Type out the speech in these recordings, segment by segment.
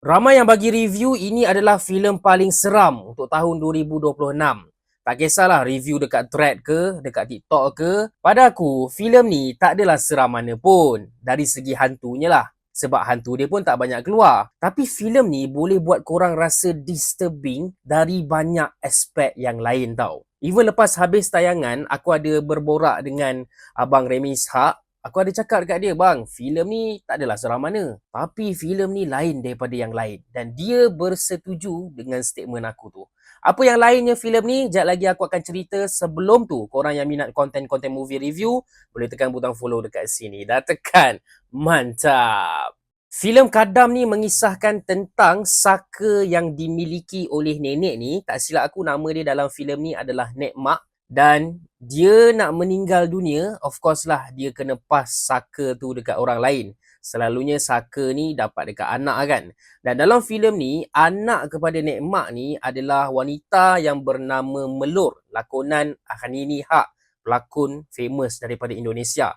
Ramai yang bagi review ini adalah filem paling seram untuk tahun 2026. Tak kisahlah review dekat thread ke, dekat TikTok ke. Pada aku, filem ni tak adalah seram mana pun. Dari segi hantunya lah. Sebab hantu dia pun tak banyak keluar. Tapi filem ni boleh buat korang rasa disturbing dari banyak aspek yang lain tau. Even lepas habis tayangan, aku ada berborak dengan Abang Remy Ishak. Aku ada cakap dekat dia, bang, filem ni tak adalah seram mana. Tapi filem ni lain daripada yang lain. Dan dia bersetuju dengan statement aku tu. Apa yang lainnya filem ni, sekejap lagi aku akan cerita. Sebelum tu, korang yang minat konten-konten movie review, boleh tekan butang follow dekat sini. Dah tekan. Mantap. Filem Kadam ni mengisahkan tentang saka yang dimiliki oleh nenek ni. Tak silap aku, nama dia dalam filem ni adalah Nek Mak. Dan dia nak meninggal dunia, of course lah dia kena pas saka tu dekat orang lain. Selalunya saka ni dapat dekat anak kan. Dan dalam filem ni, anak kepada Nek Mak ni adalah wanita yang bernama Melur, lakonan Ahnini Haq, pelakon famous daripada Indonesia.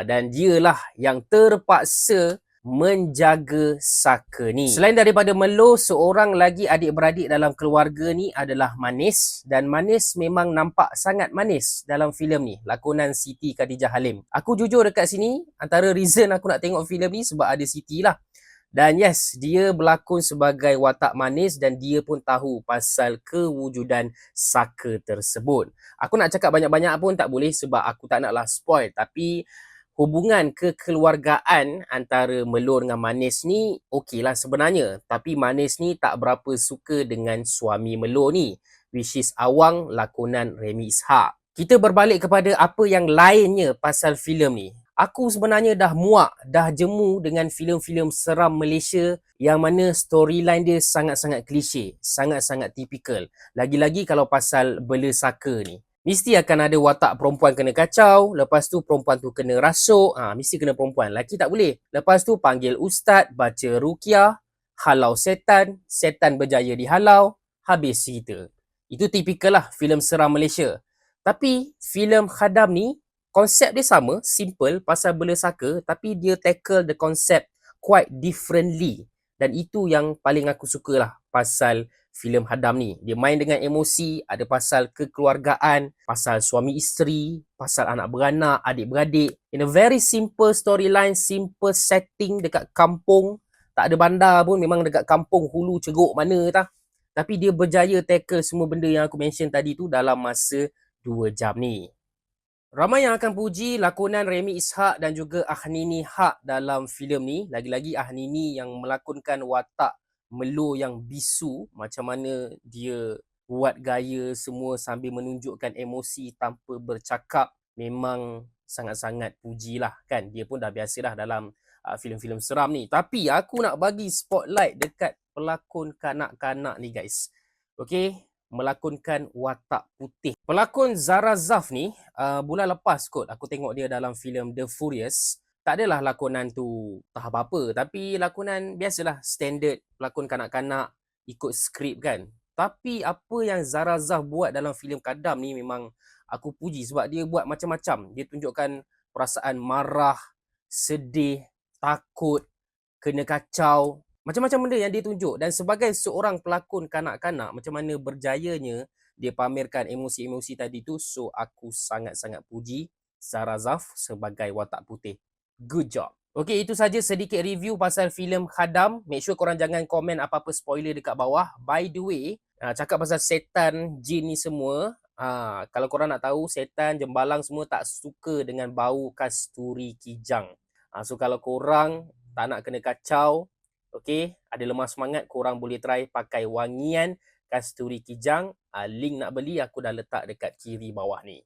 Dan dialah yang terpaksa menjaga saka ni. Selain daripada Melo, seorang lagi adik-beradik dalam keluarga ni adalah Manis, dan Manis memang nampak sangat manis dalam filem ni, lakonan Siti Khadijah Halim. Aku jujur dekat sini, antara reason aku nak tengok filem ni sebab ada Siti lah. Dan yes, dia berlakon sebagai watak manis dan dia pun tahu pasal kewujudan saka tersebut. Aku nak cakap banyak-banyak pun tak boleh sebab aku tak naklah spoil, tapi hubungan kekeluargaan antara Melur dengan Manis ni okey lah sebenarnya. Tapi Manis ni tak berapa suka dengan suami Melur ni, which is Awang, lakonan Remy Ishak. Kita berbalik kepada apa yang lainnya pasal filem ni. Aku sebenarnya dah muak, dah jemu dengan filem-filem seram Malaysia yang mana storyline dia sangat-sangat klise, sangat-sangat tipikal. Lagi-lagi kalau pasal bela saka ni. Mesti akan ada watak perempuan kena kacau, lepas tu perempuan tu kena rasuk, mesti kena perempuan. Lelaki tak boleh. Lepas tu panggil ustaz, baca ruqyah, halau setan, setan berjaya dihalau, habis cerita. Itu tipikal lah filem seram Malaysia. Tapi filem Khadam ni, konsep dia sama, simple pasal bela saka, tapi dia tackle the concept quite differently. Dan itu yang paling aku suka lah pasal filem Hadam ni. Dia main dengan emosi, ada pasal kekeluargaan, pasal suami isteri, pasal anak beranak, adik-beradik. In a very simple storyline, simple setting dekat kampung. Tak ada bandar pun, memang dekat kampung hulu ceruk mana tah. Tapi dia berjaya tackle semua benda yang aku mention tadi tu dalam masa 2 jam ni. Ramai yang akan puji lakonan Remy Ishak dan juga Ahnini Haq dalam filem ni. Lagi-lagi Ahnini yang melakonkan watak Melo yang bisu, macam mana dia buat gaya semua sambil menunjukkan emosi tanpa bercakap, memang sangat-sangat pujilah kan. Dia pun dah biasalah dalam filem-filem seram ni. Tapi aku nak bagi spotlight dekat pelakon kanak-kanak ni guys. Okay, melakonkan watak putih. Pelakon Zara Zaf ni, bulan lepas kot aku tengok dia dalam filem The Furious. Tak adalah lakonan tu tak apa-apa, tapi lakonan biasalah, standard pelakon kanak-kanak ikut skrip kan. Tapi apa yang Zara Zaf buat dalam filem Kadam ni memang aku puji sebab dia buat macam-macam. Dia tunjukkan perasaan marah, sedih, takut, kena kacau, macam-macam benda yang dia tunjuk. Dan sebagai seorang pelakon kanak-kanak, macam mana berjayanya dia pamerkan emosi-emosi tadi tu. So aku sangat-sangat puji Zara Zaf sebagai watak putih. Good job. Okay, itu saja sedikit review pasal filem Khadam. Make sure korang jangan komen apa-apa spoiler dekat bawah. By the way, cakap pasal setan, jin ni semua, kalau korang nak tahu, setan, jembalang semua tak suka dengan bau kasturi kijang. So kalau korang tak nak kena kacau, okey, ada lemah semangat, korang boleh try pakai wangian kasturi kijang. Link nak beli aku dah letak dekat kiri bawah ni.